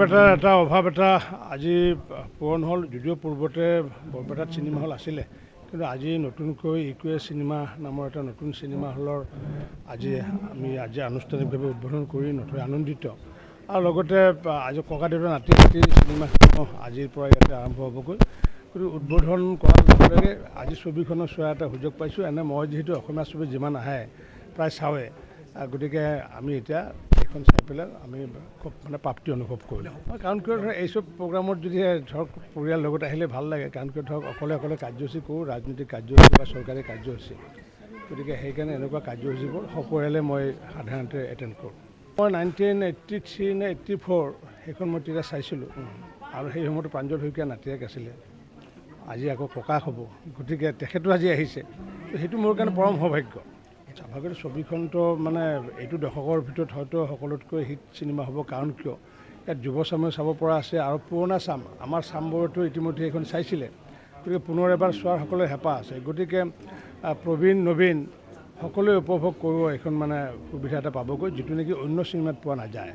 বৰপেটাৰ এটা অভাৱ এটা আজি পূৰণ হ'ল। যদিও পূৰ্বতে বৰপেটাত চিনেমা হল আছিলে, কিন্তু আজি নতুনকৈ ইকুৱে চিনেমা নামৰ এটা নতুন চিনেমা হলৰ আমি আনুষ্ঠানিকভাৱে উদ্বোধন কৰি নথৈ আনন্দিত। আৰু লগতে আজি ককাদেউতাৰ নাতি চিনেমাখন আজিৰ পৰা ইয়াতে আৰম্ভ হ'বগৈ। গতিকে উদ্বোধন কৰাৰ লগে লগে আজি ছবিখনৰ চোৱাৰ এটা সুযোগ পাইছোঁ। এনে মই যিহেতু অসমীয়া ছবি যিমান আহে প্ৰায় চাওঁৱে, গতিকে আমি এতিয়া এইখন চাই পেলাই আমি খুব প্ৰাপ্তি অনুভৱ কৰিলোঁ। কাৰণ কিয় ধৰক এইসব প্ৰগ্ৰামত যদি ধৰক পৰিয়াল লগত আহিলে ভাল লাগে। কাৰণ কিয় ধৰক অকলে কাৰ্যসূচী কৰোঁ, ৰাজনৈতিক কাৰ্যসূচী বা চৰকাৰী কাৰ্যসূচী, গতিকে সেইকাৰণে এনেকুৱা কাৰ্যসূচীবোৰ সপৰিয়ালে মই সাধাৰণতে এটেণ্ড কৰোঁ। মই 1983 নে 84 সেইখন মই তেতিয়া চাইছিলোঁ, আৰু সেই সময়তো প্ৰাঞ্জল শইকীয়া নাতিয়েক আছিলে। আজি আকৌ ককাক হ'ব, গতিকে তেখেতো আজি আহিছে। সেইটো মোৰ কাৰণে পৰম সৌভাগ্য। স্বাভাৱিক ছবিখনটো এইটো দশকৰ ভিতৰত হয়তো সকলোতকৈ হিট চিনেমা হ'ব। কাৰণ কিয় ইয়াত যুৱ চামেও চাব পৰা আছে, আৰু পুৰণা চাম আমাৰ চামবোৰেতো ইতিমধ্যে এইখন চাইছিলে। গতিকে পুনৰ এবাৰ চোৱাৰ সকলোৰে হেঁপাহ আছে। গতিকে প্ৰবীণ নবীন সকলোৱে উপভোগ কৰিব এইখন সুবিধা এটা পাবগৈ, যিটো নেকি অন্য চিনেমাত পোৱা নাযায়।